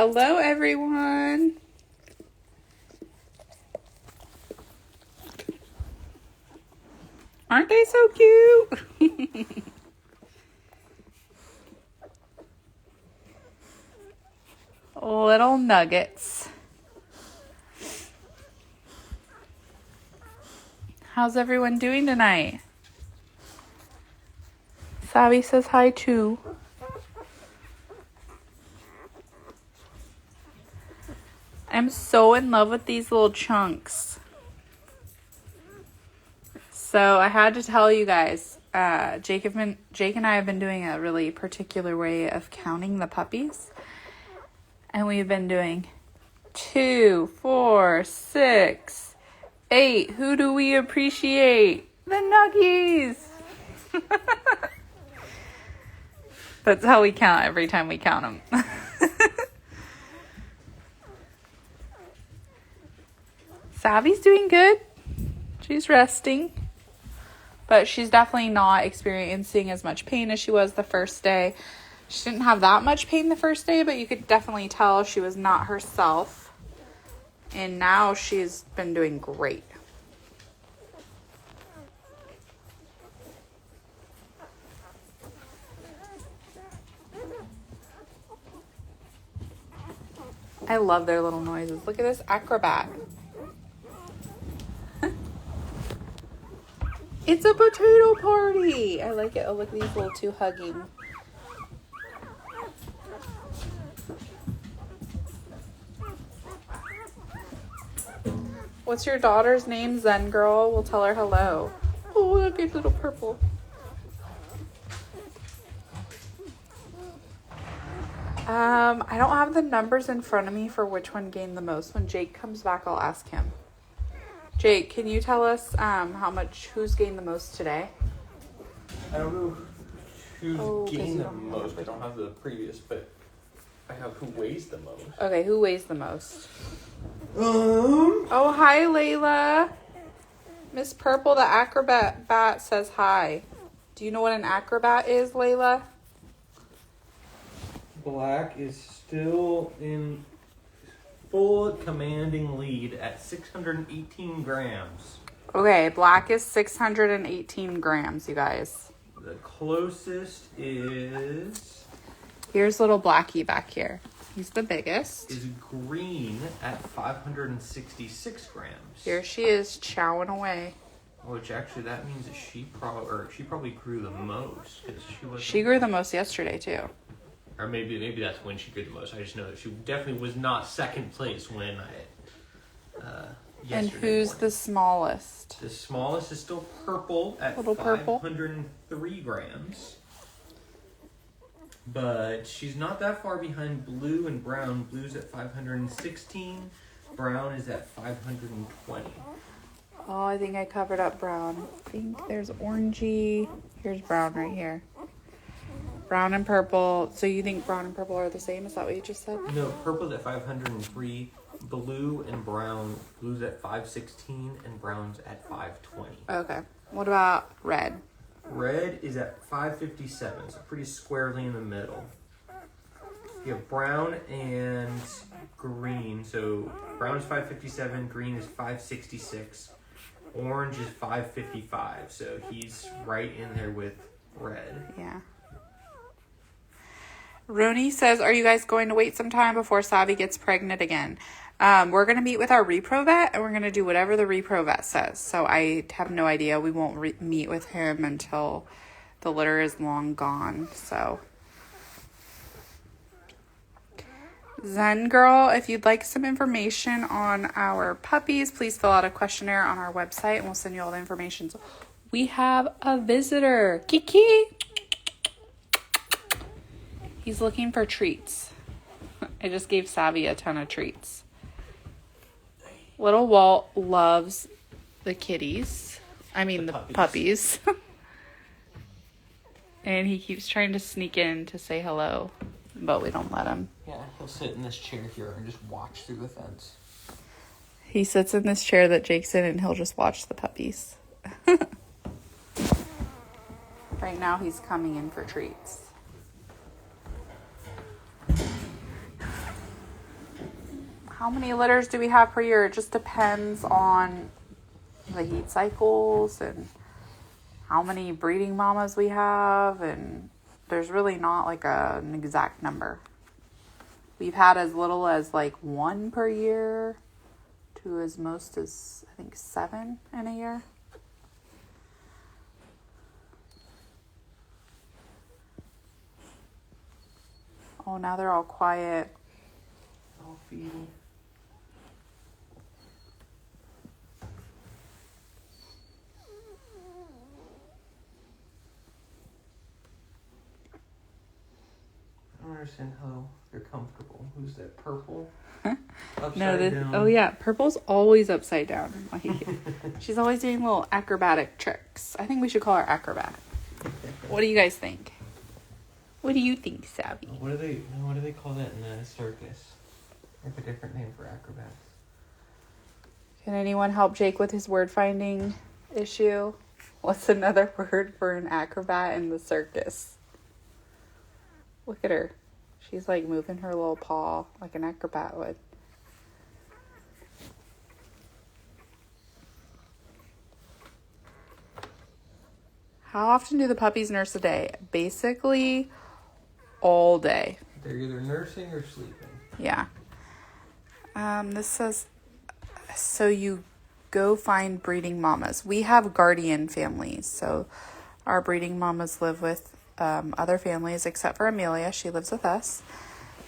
Hello, everyone. Aren't they so cute? Little nuggets. How's everyone doing tonight? Savvy says hi too. I'm so in love with these little chunks. So I had to tell you guys, Jake and I have been doing a really particular way of counting the puppies. And we've been doing 2, 4, 6, 8. Who do we appreciate? The Nuggies. That's how we count every time we count them. Savvy's doing good. She's resting. But she's definitely not experiencing as much pain as she was the first day. She didn't have that much pain the first day, but you could definitely tell she was not herself. And now she's been doing great. I love their little noises. Look at this acrobat. It's a potato party. I like it. Oh, look at these little two hugging. What's your daughter's name, Zen Girl? We'll tell her hello. Oh, look at little purple. I don't have the numbers in front of me for which one gained the most. When Jake comes back, I'll ask him. Jake, can you tell us who's gained the most today? I don't know who's gained the most. I don't have the previous, but I have who weighs the most. Okay, who weighs the most? Oh, hi, Layla. Miss Purple, the acrobat bat, says hi. Do you know what an acrobat is, Layla? Black is still in full commanding lead at 618 grams. Okay, black is 618 grams, you guys. The closest is... Here's little Blackie back here. He's the biggest. Is green at 566 grams. Here she is, chowing away. Which actually, that means that she probably grew the most. She grew the most yesterday, too. Or maybe that's when she grew the most. I just know that she definitely was not second place when yesterday. And who's morning. the smallest? The smallest is still Purple at Little Purple. 503 grams. But she's not that far behind Blue and Brown. Blue's at 516. Brown is at 520. Oh, I think I covered up Brown. I think there's orangey. Here's Brown right here. Brown and Purple. So you think Brown and Purple are the same? Is that what you just said? No, Purple's at 503. Blue and Brown. Blue's at 516 and Brown's at 520. Okay. What about Red? Red is at 557, so pretty squarely in the middle. You have Brown and Green. So Brown is 557, Green is 566, Orange is 555. So he's right in there with Red. Yeah. Rooney says, are you guys going to wait some time before Savvy gets pregnant again? We're going to meet with our repro vet, and we're going to do whatever the repro vet says. So I have no idea. We won't meet with him until the litter is long gone. So Zen Girl, if you'd like some information on our puppies, please fill out a questionnaire on our website, and we'll send you all the information. So we have a visitor. Kiki. He's looking for treats. I just gave Savvy a ton of treats. Little Walt loves the kitties. I mean the puppies. And he keeps trying to sneak in to say hello, but we don't let him. Yeah, he'll sit in this chair here and just watch through the fence. He sits in this chair that Jake's in, and he'll just watch the puppies. Right now he's coming in for treats. how many litters do we have per year? It just depends on the heat cycles and how many breeding mamas we have, and there's really not like an exact number. We've had as little as like 1 per year to as most as I think 7 in a year. Oh, now they're all quiet. All feeding. I don't understand how they're comfortable. Who's that? Purple? Upside down. Oh yeah, Purple's always upside down. Like, she's always doing little acrobatic tricks. I think we should call her Acrobat. What do you guys think? What do you think, Savvy? What do they call that in the circus? They have a different name for acrobats. Can anyone help Jake with his word finding issue? What's another word for an acrobat in the circus? Look at her. She's like moving her little paw like an acrobat would. How often do the puppies nurse a day? Basically, all day. They're either nursing or sleeping. Yeah. This says, so you go find breeding mamas. We have guardian families, so our breeding mamas live with other families except for Amelia. She lives with us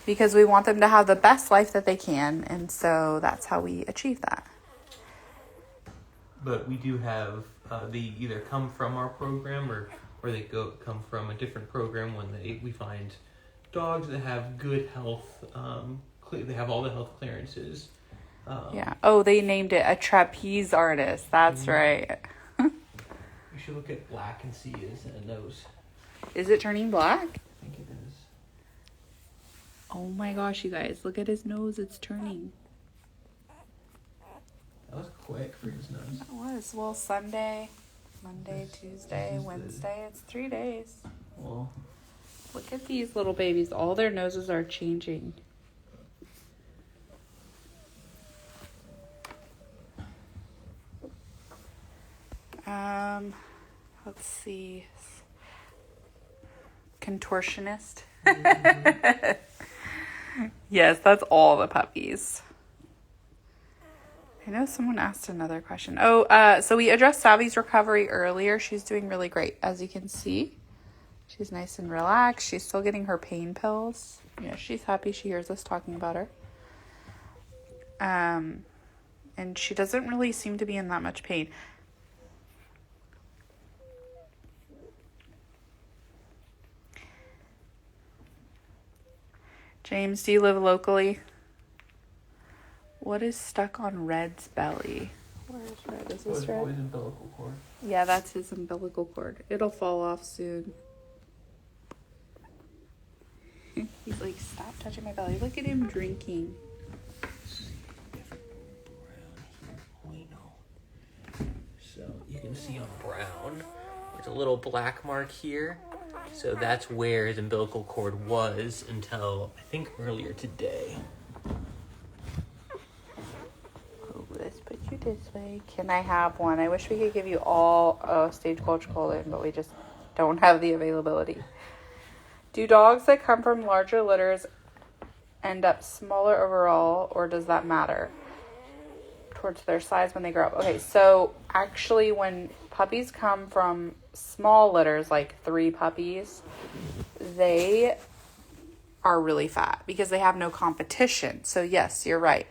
because we want them to have the best life that they can, and so that's how we achieve that. But we do have, they either come from our program or they come from a different program when we find dogs that have good health, they have all the health clearances. Yeah. Oh, they named it a trapeze artist. That's right. We should look at Black and see his nose. Is it turning black? I think it is. Oh my gosh, you guys. Look at his nose. It's turning. That was quick for his nose. That was. Well, Sunday, Monday, Tuesday, Wednesday. It's 3 days. Well, Look at these little babies. All their noses are changing. Let's see. Contortionist. Yes, that's all the puppies. I know someone asked another question. So we addressed Savvy's recovery earlier. She's doing really great, as you can see. She's nice and relaxed. She's still getting her pain pills. Yeah, she's happy she hears us talking about her. And she doesn't really seem to be in that much pain. James, do you live locally? What is stuck on Red's belly? Where is Red? Is this Red? His umbilical cord. Yeah, that's his umbilical cord. It'll fall off soon. He's like, stop touching my belly. Look at him drinking. So you can see on Brown, there's a little black mark here. So that's where his umbilical cord was until, I think, earlier today. Oh, let's put you this way. Can I have one? I wish we could give you all Stagecoach Golden, but we just don't have the availability. Do dogs that come from larger litters end up smaller overall, or does that matter towards their size when they grow up? Okay, so actually when puppies come from small litters, like 3 puppies, they are really fat because they have no competition. So yes, you're right.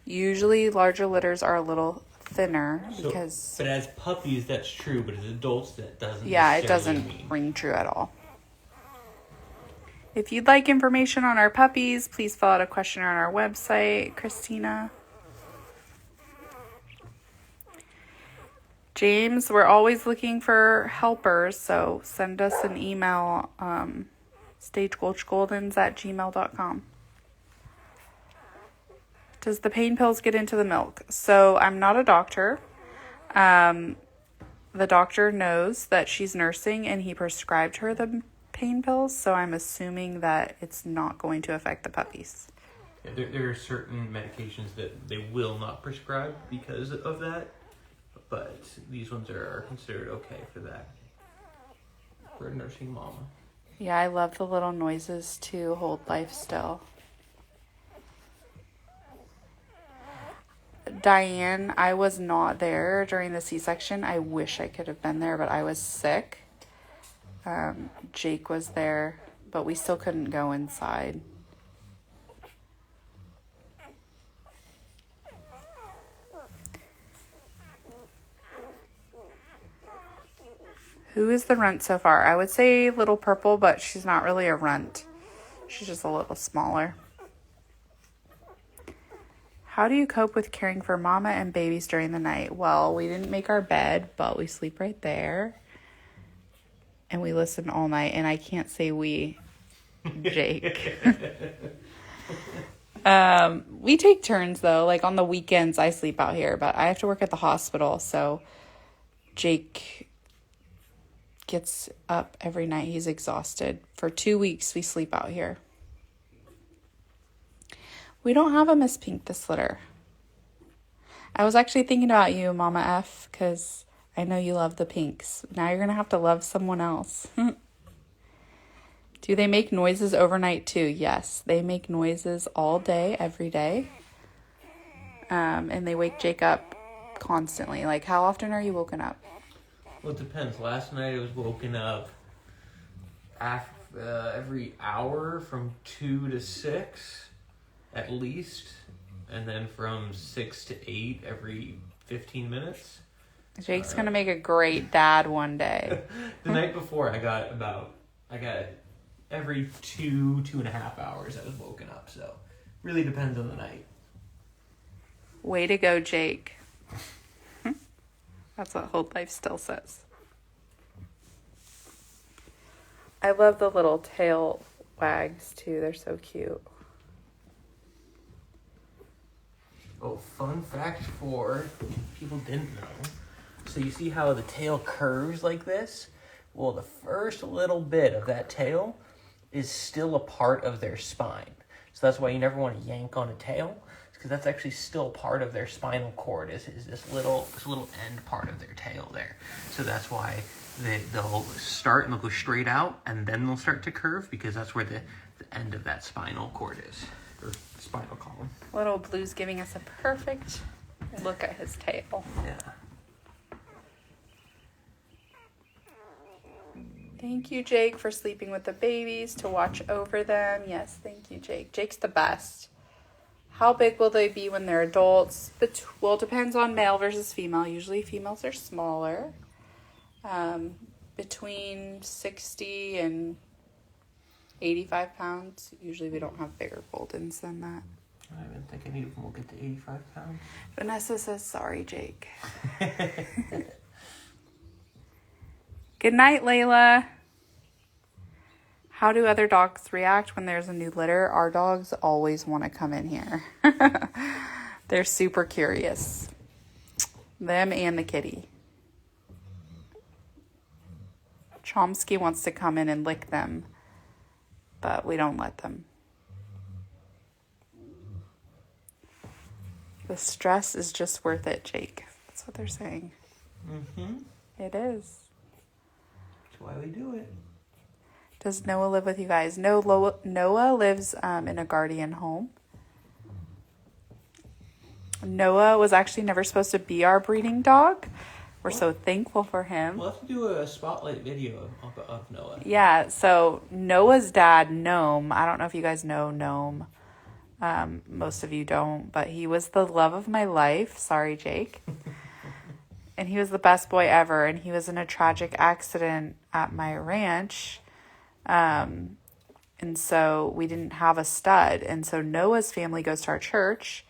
Usually larger litters are a little thinner because... But as puppies, that's true, but as adults, that doesn't Yeah, it doesn't ring true at all. If you'd like information on our puppies, please fill out a questionnaire on our website, Christina. James, we're always looking for helpers, so send us an email, stagecoachgoldens@gmail.com. Does the pain pills get into the milk? So I'm not a doctor. The doctor knows that she's nursing and he prescribed her the pain pills, so I'm assuming that it's not going to affect the puppies. There are certain medications that they will not prescribe because of that, but these ones are considered okay for that. For a nursing mama. Yeah, I love the little noises to hold life still. Diane, I was not there during the C-section. I wish I could have been there, but I was sick. Jake was there, but we still couldn't go inside. Who is the runt so far? I would say Little Purple, but she's not really a runt. She's just a little smaller. How do you cope with caring for mama and babies during the night? Well, we didn't make our bed, but we sleep right there. And we listen all night. And I can't say we, Jake. We take turns, though. Like on the weekends, I sleep out here. But I have to work at the hospital. So Jake gets up every night. He's exhausted. For 2 weeks, we sleep out here. We don't have a Miss Pink this litter. I was actually thinking about you, Mama F, because I know you love the pinks. Now you're going to have to love someone else. Do they make noises overnight too? Yes, they make noises all day, every day. And they wake Jake up constantly. Like, how often are you woken up? Well, it depends. Last night I was woken up every hour from 2 to 6 at least, and then from 6 to 8 every 15 minutes. Jake's gonna make a great dad one day. The night before I got every 2.5 hours I was woken up, so really depends on the night. Way to go, Jake. That's what Hold Life still says. I love the little tail wags too. They're so cute. Oh, fun fact for people didn't know. So you see how the tail curves like this? Well, the first little bit of that tail is still a part of their spine. So that's why you never want to yank on a tail, because that's actually still part of their spinal cord, is this little end part of their tail there. So that's why they'll start and they'll go straight out, and then they'll start to curve, because that's where the end of that spinal cord is, or spinal column. Little Blue's giving us a perfect look at his tail. Yeah. Thank you, Jake, for sleeping with the babies to watch over them. Yes, thank you, Jake. Jake's the best. How big will they be when they're adults? Well, it depends on male versus female. Usually females are smaller. Between 60 and 85 pounds. Usually we don't have bigger Goldens than that. I even think any of them will get to 85 pounds. Vanessa says, sorry, Jake. Good night, Layla. How do other dogs react when there's a new litter? Our dogs always want to come in here. They're super curious. Them and the kitty. Chomsky wants to come in and lick them, but we don't let them. The stress is just worth it, Jake. That's what they're saying. Mm-hmm. It is. That's why we do it. Does Noah live with you guys? No, Noah lives in a guardian home. Noah was actually never supposed to be our breeding dog. We're so thankful for him. We'll have to do a spotlight video of Noah. Yeah, so Noah's dad, Gnome, I don't know if you guys know Gnome. Most of you don't, but he was the love of my life. Sorry, Jake. And he was the best boy ever, and he was in a tragic accident at my ranch. And so we didn't have a stud. And so Noah's family goes to our church,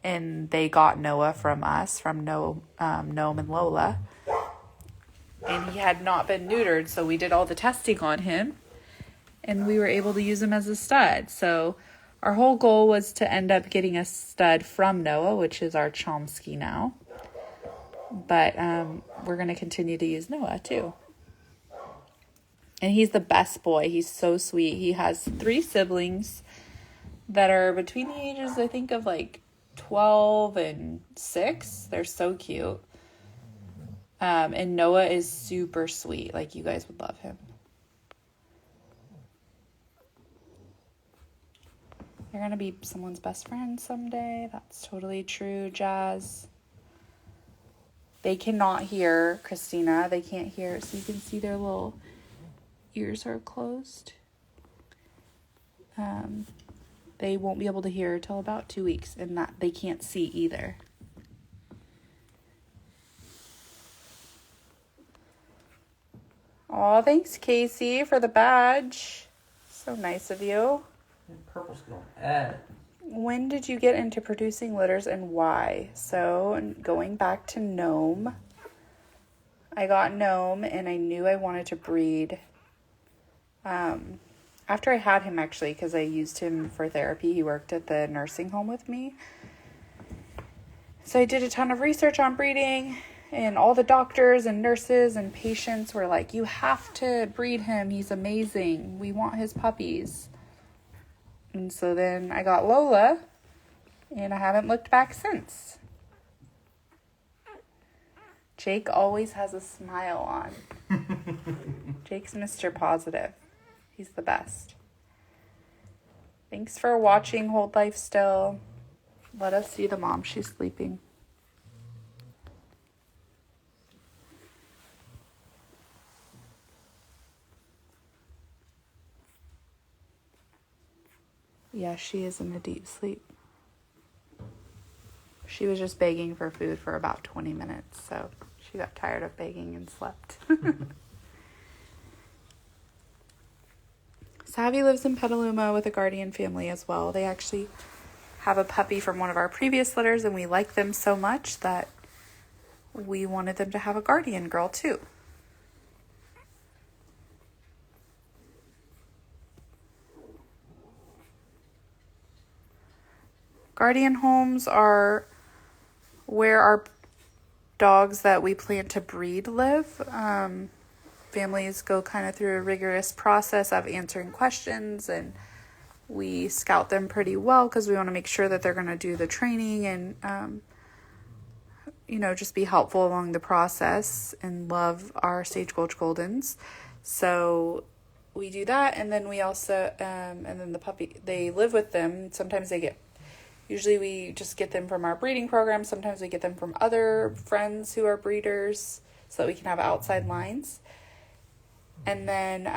and they got Noah from us, from Gnome and Lola. And he had not been neutered, so we did all the testing on him, and we were able to use him as a stud. So our whole goal was to end up getting a stud from Noah, which is our Chomsky now. But we're going to continue to use Noah too. And he's the best boy. He's so sweet. He has 3 siblings. that are between the ages, I think, of like 12 and 6. They're so cute. And Noah is super sweet. Like, you guys would love him. You're going to be someone's best friend someday. That's totally true, Jazz. They cannot hear Christina. They can't hear. So you can see their little ears are closed. They won't be able to hear till about 2 weeks. And that they can't see either. Aw, thanks, Casey, for the badge. So nice of you. And purple's going at it. When did you get into producing litters and why? So, going back to Gnome, I got Gnome and I knew I wanted to breed. After I had him, actually, because I used him for therapy. He worked at the nursing home with me. So I did a ton of research on breeding, and all the doctors and nurses and patients were like, you have to breed him. He's amazing. We want his puppies. And so then I got Lola, and I haven't looked back since. Jake always has a smile on. Jake's Mr. Positive. He's the best. Thanks for watching Hold Life Still. Let us see the mom. She's sleeping. Yeah, she is in a deep sleep. She was just begging for food for about 20 minutes, so she got tired of begging and slept. Savvy lives in Petaluma with a guardian family as well. They actually have a puppy from one of our previous litters, and we like them so much that we wanted them to have a guardian girl too. Guardian homes are where our dogs that we plan to breed live. Families go kind of through a rigorous process of answering questions, and we scout them pretty well because we want to make sure that they're going to do the training and, just be helpful along the process and love our Sage Gulch Goldens. So we do that, and then we also, and then the puppy, they live with them. Sometimes usually we just get them from our breeding program. Sometimes we get them from other friends who are breeders so that we can have outside lines. And then,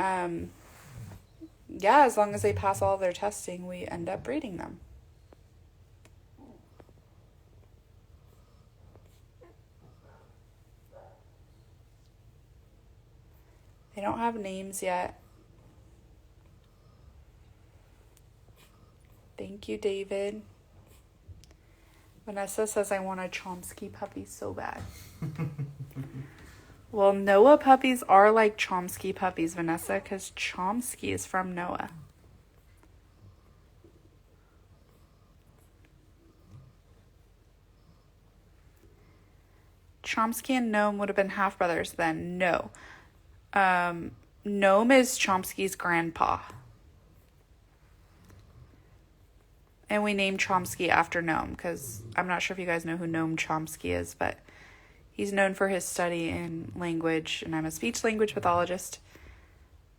as long as they pass all of their testing, we end up breeding them. They don't have names yet. Thank you, David. Vanessa says, I want a Chomsky puppy so bad. Well, Noah puppies are like Chomsky puppies, Vanessa, because Chomsky is from Noah. Chomsky and Gnome would have been half-brothers then. No. Gnome is Chomsky's grandpa. And we named Chomsky after Gnome because I'm not sure if you guys know who Noam Chomsky is, but he's known for his study in language, and I'm a speech language pathologist.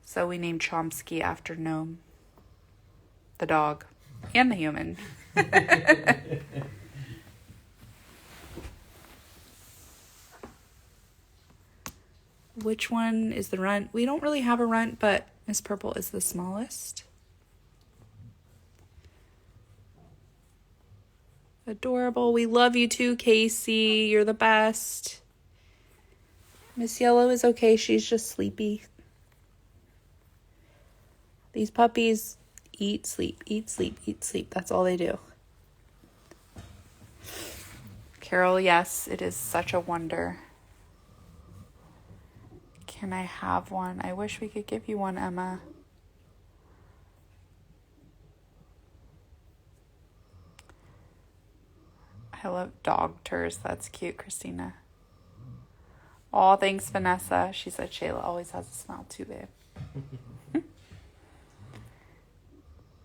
So we named Chomsky after Gnome, the dog, and the human. Which one is the runt? We don't really have a runt, but Miss Purple is the smallest. Adorable. We love you too, Casey. You're the best. Miss Yellow is okay. She's just sleepy. These puppies eat, sleep, eat, sleep, eat, sleep. That's all they do. Carol, yes, it is such a wonder. Can I have one? I wish we could give you one, Emma. I love dog tours. That's cute, Christina. Oh, thanks, Vanessa. She said Shayla always has a smile too, babe.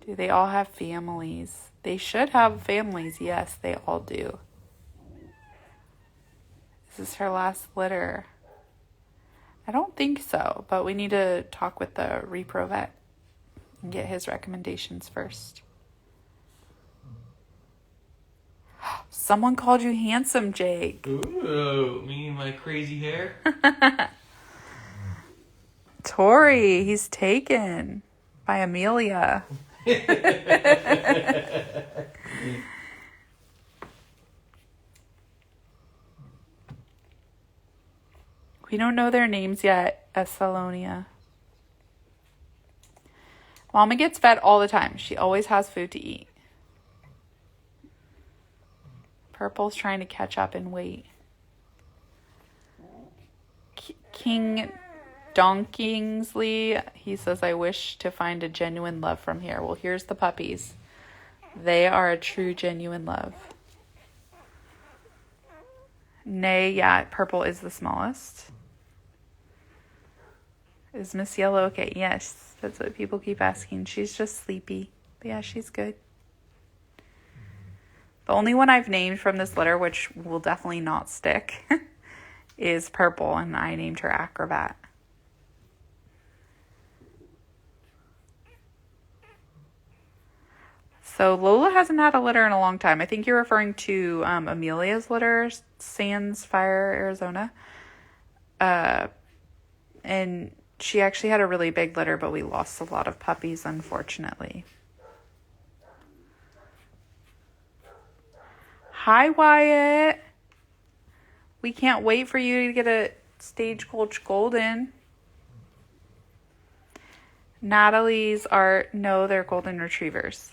Do they all have families? They should have families. Yes, they all do. Is this her last litter? I don't think so, but we need to talk with the repro vet and get his recommendations first. Someone called you handsome, Jake. Ooh, me and my crazy hair. Tori, he's taken by Amelia. We don't know their names yet, Essalonia. Mama gets fed all the time. She always has food to eat. Purple's trying to catch up in weight. King Donkingsley, he says, I wish to find a genuine love from here. Well, here's the puppies. They are a true, genuine love. Nay, yeah, Purple is the smallest. Is Miss Yellow okay? Yes, that's what people keep asking. She's just sleepy. But yeah, she's good. The only one I've named from this litter, which will definitely not stick, is Purple, and I named her Acrobat. So Lola hasn't had a litter in a long time. I think you're referring to Amelia's litter, Sands Fire, Arizona. And she actually had a really big litter, but we lost a lot of puppies, unfortunately. Hi, Wyatt. We can't wait for you to get a Stagecoach Golden. Natalie's are, no, they're Golden Retrievers.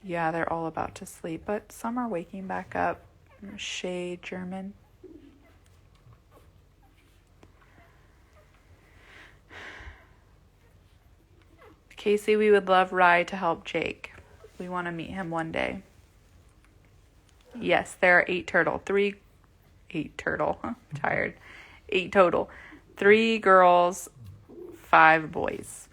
Yeah, they're all about to sleep, but some are waking back up. Shea German. Casey, we would love Rye to help Jake. We want to meet him one day. Yes, there are 8 total. 8 total. 3 girls, 5 boys.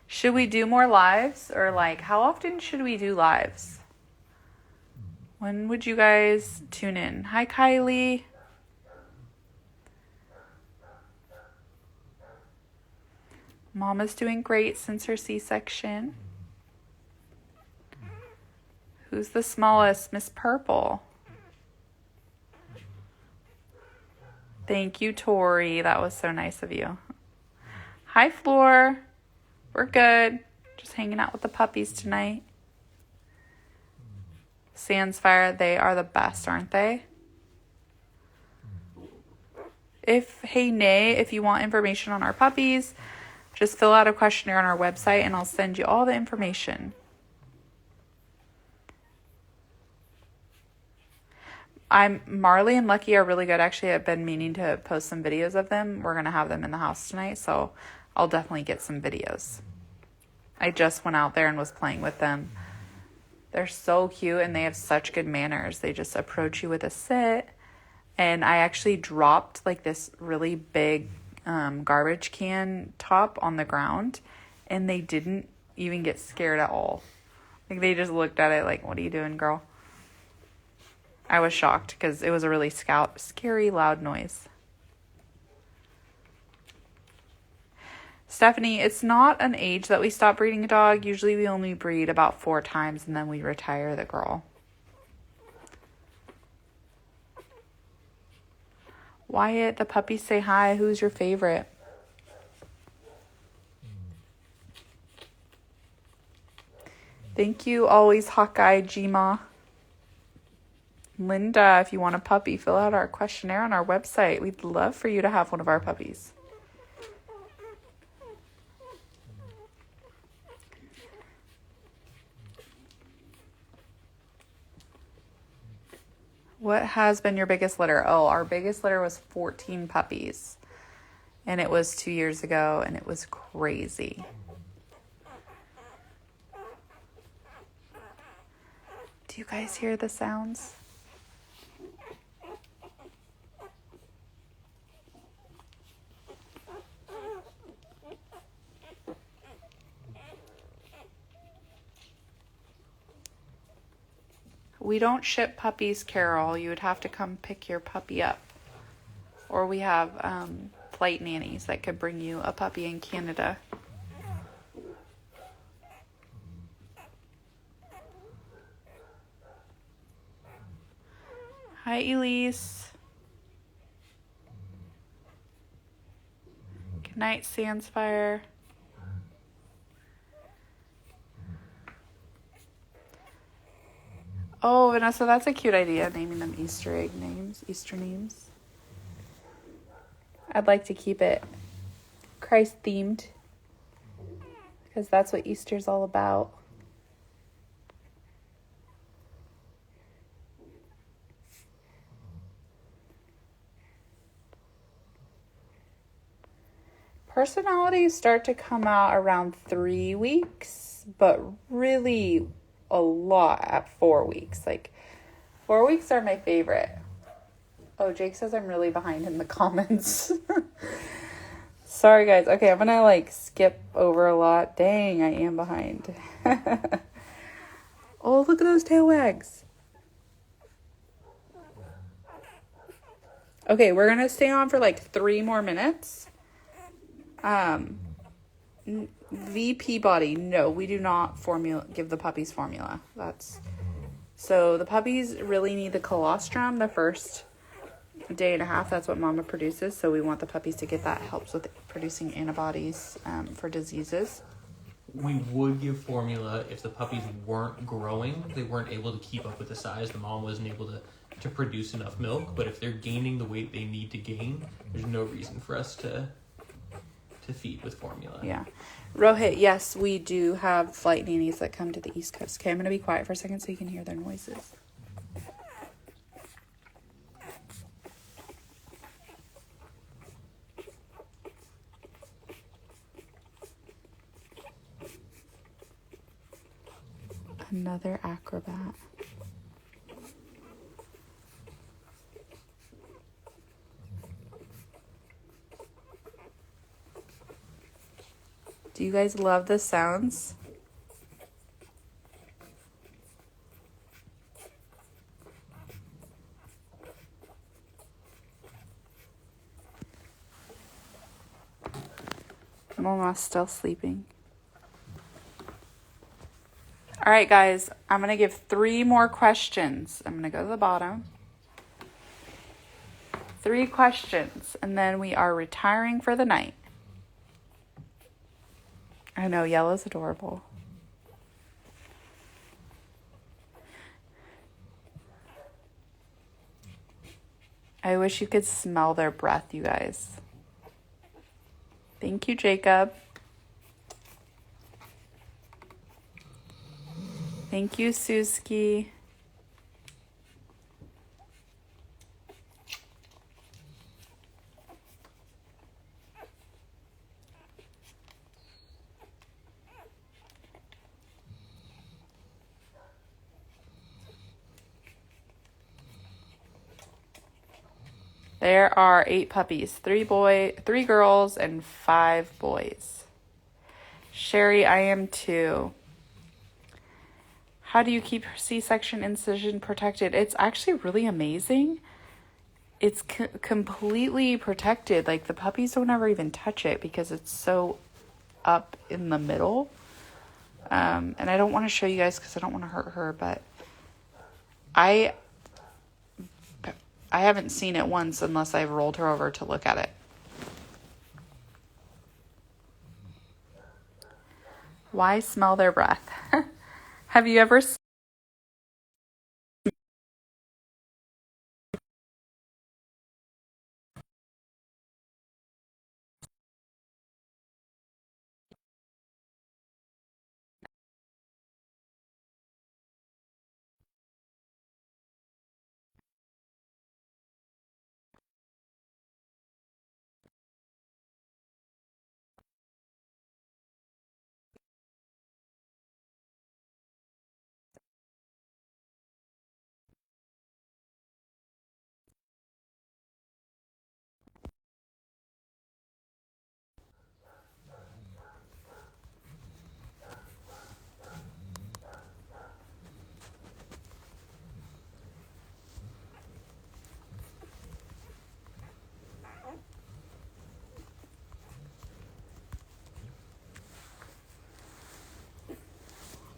Should we do more lives? Or like, how often should we do lives? When would you guys tune in? Hi, Kylie. Mama's doing great since her C-section. Who's the smallest? Miss Purple. Thank you, Tori. That was so nice of you. Hi, Floor. We're good. Just hanging out with the puppies tonight. Sands Fire, they are the best, aren't they? Hey, Nay, if you want information on our puppies, just fill out a questionnaire on our website and I'll send you all the information. Marley and Lucky are really good. Actually, I've been meaning to post some videos of them. We're going to have them in the house tonight, so I'll definitely get some videos. I just went out there and was playing with them. They're so cute and they have such good manners. They just approach you with a sit. And I actually dropped like this really big garbage can top on the ground and they didn't even get scared at all. Like they just looked at it like, what are you doing, girl? I was shocked because it was a really scary, loud noise. Stephanie, it's not an age that we stop breeding a dog. Usually we only breed about 4 times and then we retire the girl. Wyatt, the puppies say hi. Who's your favorite? Thank you, always Hawkeye Gma. Linda, if you want a puppy, fill out our questionnaire on our website. We'd love for you to have one of our puppies. What has been your biggest litter? Oh, our biggest litter was 14 puppies. And it was 2 years ago, and it was crazy. Do you guys hear the sounds? We don't ship puppies, Carol. You would have to come pick your puppy up. Or we have flight nannies that could bring you a puppy in Canada. Hi, Elise. Good night, Sandsfire. Oh, Vanessa, that's a cute idea, naming them Easter egg names, Easter names. I'd like to keep it Christ-themed, because that's what Easter's all about. Personalities start to come out around 3 weeks, but really a lot at 4 weeks. Like 4 weeks are my favorite. Oh, Jake says I'm really behind in the comments. Sorry guys. Okay, I'm gonna like skip over a lot. Dang, I am behind. Oh, look at those tail wags. Okay, we're gonna stay on for like 3 more minutes. VP body. No, we do not give the puppies formula. So the puppies really need the colostrum the first day and a half. That's what mama produces. So we want the puppies to get that. Helps with producing antibodies for diseases. We would give formula if the puppies weren't growing. They weren't able to keep up with the size. The mom wasn't able to produce enough milk. But if they're gaining the weight they need to gain, there's no reason for us to feed with formula. Yeah. Rohit, yes, we do have flight nannies that come to the East Coast. Okay, I'm going to be quiet for a second so you can hear their noises. Another acrobat. Do you guys love the sounds? Mama's still sleeping. All right, guys, I'm going to give 3 more questions. I'm going to go to the bottom. 3 questions, and then we are retiring for the night. I know, Yellow's adorable. I wish you could smell their breath, you guys. Thank you, Jacob. Thank you, Suski. There are 8 puppies, 3 girls, and 5 boys. Sherry, I am too. How do you keep C-section incision protected? It's actually really amazing. It's completely protected. Like the puppies don't ever even touch it because it's so up in the middle. And I don't want to show you guys because I don't want to hurt her, but I haven't seen it once unless I've rolled her over to look at it. Why smell their breath? Have you ever